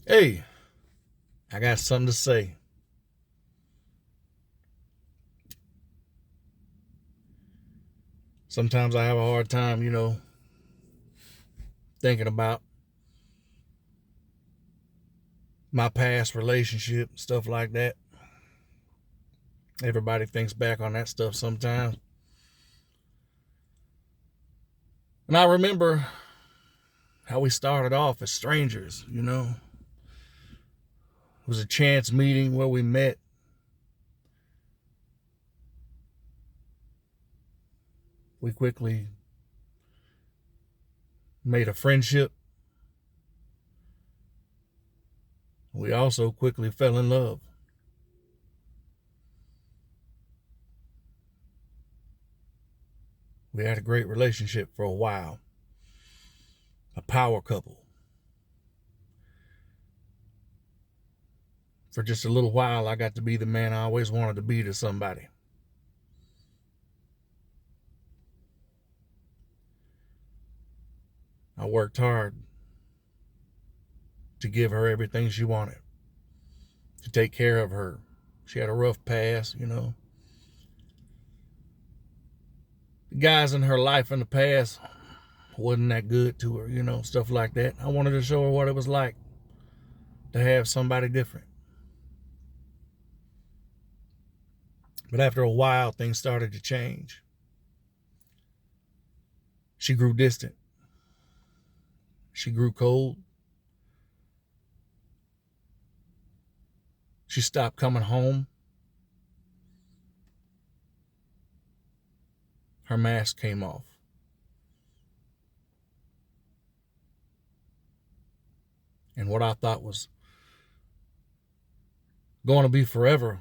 Hey, I got something to say. Sometimes I have a hard time, thinking about my past relationship, stuff like that. Everybody thinks back on that stuff sometimes. And I remember how we started off as strangers. It was a chance meeting where we met. We quickly made a friendship. We also quickly fell in love. We had a great relationship for a while. A power couple. For just a little while, I got to be the man I always wanted to be to somebody. I worked hard to give her everything she wanted, to take care of her. She had a rough past. The guys in her life in the past wasn't that good to her, stuff like that. I wanted to show her what it was like to have somebody different. But after a while, things started to change. She grew distant. She grew cold. She stopped coming home. Her mask came off. And what I thought was going to be forever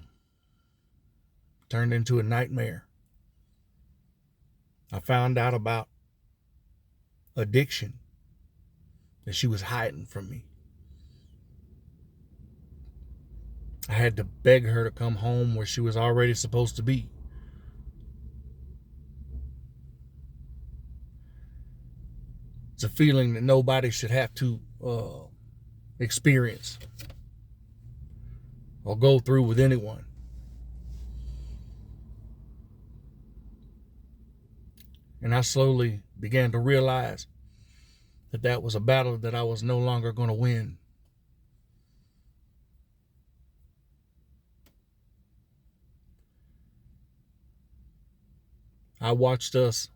turned into a nightmare. I found out about addiction that she was hiding from me. I had to beg her to come home where she was already supposed to be. It's a feeling that nobody should have to experience or go through with anyone. And I slowly began to realize that that was a battle that I was no longer going to win. I watched us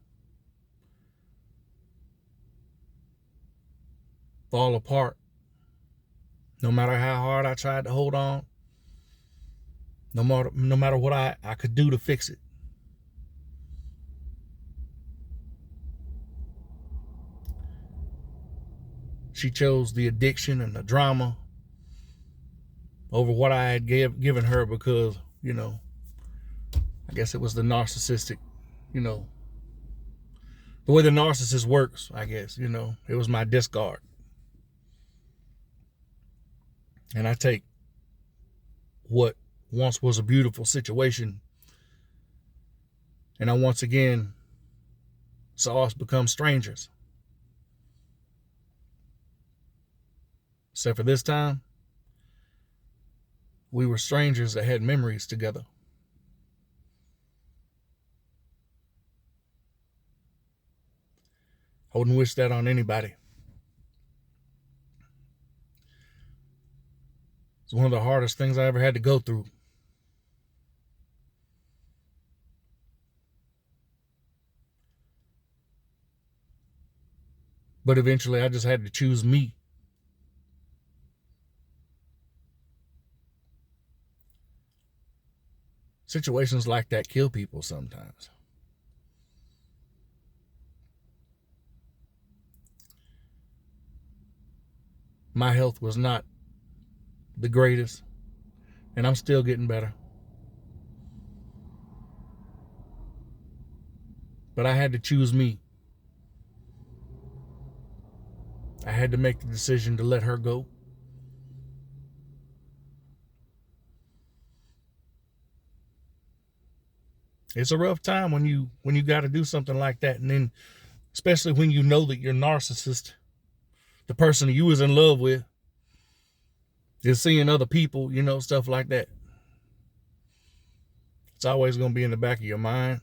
fall apart. No matter how hard I tried to hold on, no matter what I could do to fix it. She chose the addiction and the drama over what I had given her because, I guess it was the narcissistic, the way the narcissist works, I guess, it was my discard. And I take what once was a beautiful situation and I once again saw us become strangers. Except for this time, we were strangers that had memories together. I wouldn't wish that on anybody. It's one of the hardest things I ever had to go through. But eventually I just had to choose me. Situations like that kill people sometimes. My health was not the greatest, and I'm still getting better. But I had to choose me. I had to make the decision to let her go. It's a rough time when you got to do something like that, and then especially when you know that your narcissist, the person that you was in love with, Just seeing other people, stuff like that. It's always going to be in the back of your mind.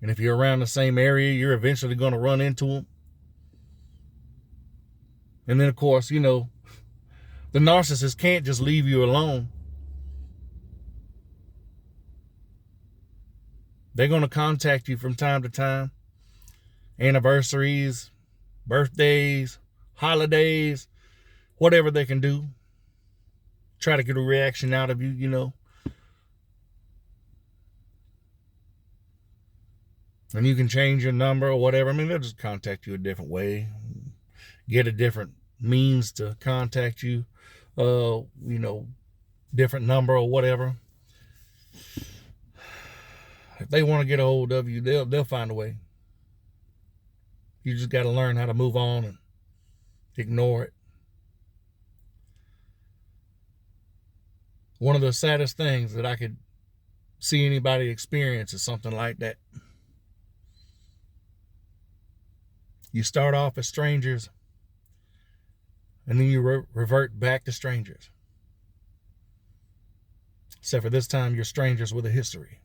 And if you're around the same area, you're eventually going to run into them. And then, of course, the narcissist can't just leave you alone. They're going to contact you from time to time. Anniversaries, birthdays, holidays, whatever they can do. Try to get a reaction out of you, And you can change your number or whatever. I mean, they'll just contact you a different way. Get a different means to contact you. Different number or whatever. If they want to get a hold of you, they'll find a way. You just got to learn how to move on and ignore it. One of the saddest things that I could see anybody experience is something like that. You start off as strangers, and then you revert back to strangers. Except for this time, you're strangers with a history.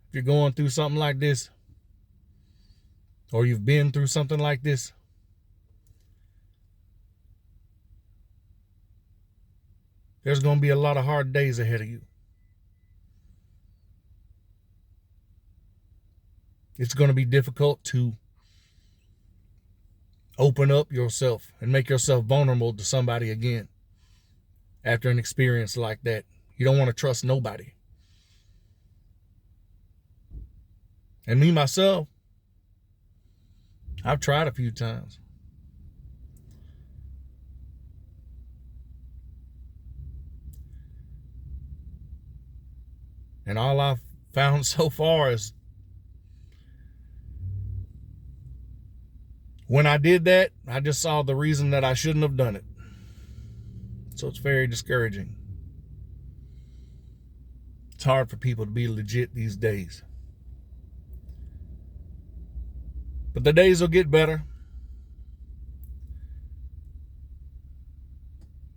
If you're going through something like this, or you've been through something like this, there's going to be a lot of hard days ahead of you. It's going to be difficult to open up yourself and make yourself vulnerable to somebody again after an experience like that. You don't want to trust nobody. And me, myself, I've tried a few times. And all I've found so far is when I did that, I just saw the reason that I shouldn't have done it. So it's very discouraging. It's hard for people to be legit these days. But the days will get better.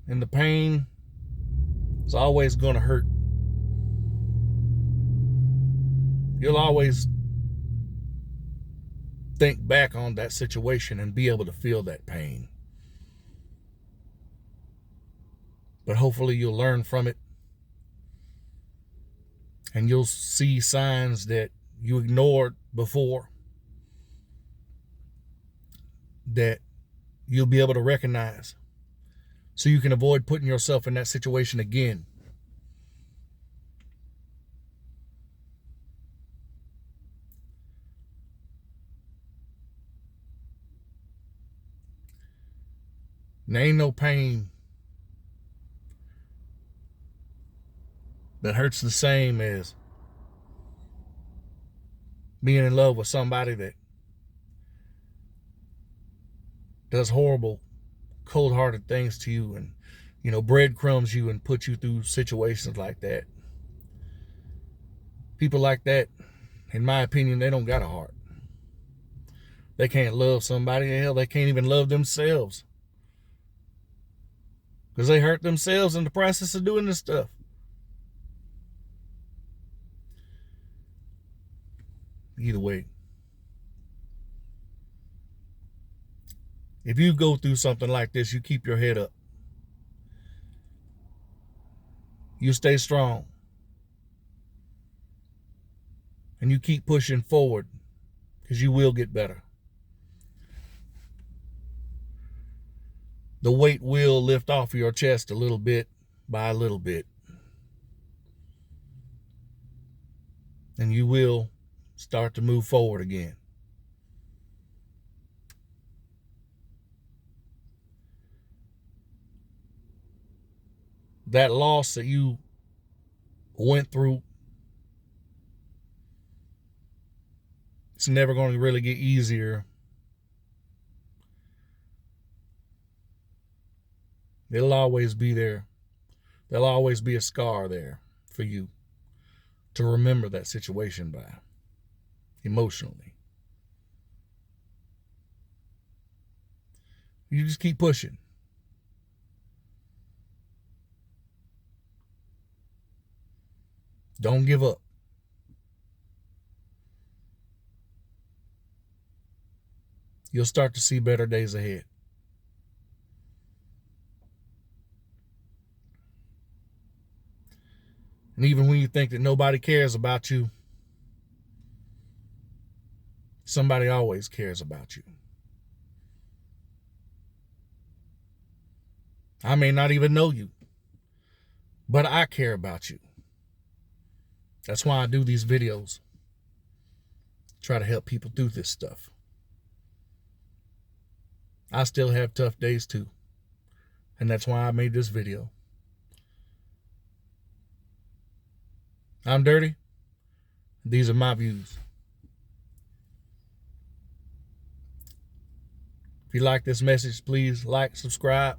And the pain is always going to hurt. You'll always think back on that situation and be able to feel that pain. But hopefully you'll learn from it. And you'll see signs that you ignored before that you'll be able to recognize, so you can avoid putting yourself in that situation again. And there ain't no pain that hurts the same as being in love with somebody that does horrible, cold-hearted things to you and, breadcrumbs you and put you through situations like that. People like that, in my opinion, they don't got a heart. They can't love somebody. Hell, they can't even love themselves. Because they hurt themselves in the process of doing this stuff. Either way, if you go through something like this, you keep your head up. You stay strong. And you keep pushing forward, because you will get better. The weight will lift off your chest a little bit by a little bit. And you will start to move forward again. That loss that you went through, it's never going to really get easier. It'll always be there. There'll always be a scar there for you to remember that situation by, emotionally. You just keep pushing. Don't give up. You'll start to see better days ahead. And even when you think that nobody cares about you, somebody always cares about you. I may not even know you, but I care about you. That's why I do these videos. Try to help people through this stuff. I still have tough days too. And that's why I made this video. I'm Dirty. These are my views. If you like this message, please like, subscribe,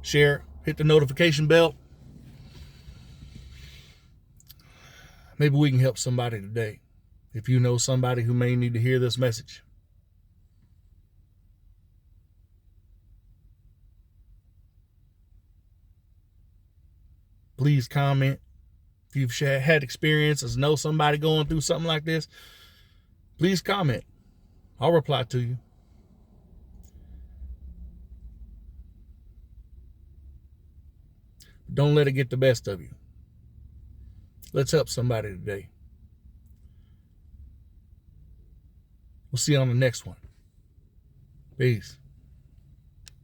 share, hit the notification bell. Maybe we can help somebody today. If you know somebody who may need to hear this message. Please comment. If you've had experiences, know somebody going through something like this, please comment. I'll reply to you. Don't let it get the best of you. Let's help somebody today. We'll see you on the next one. Peace.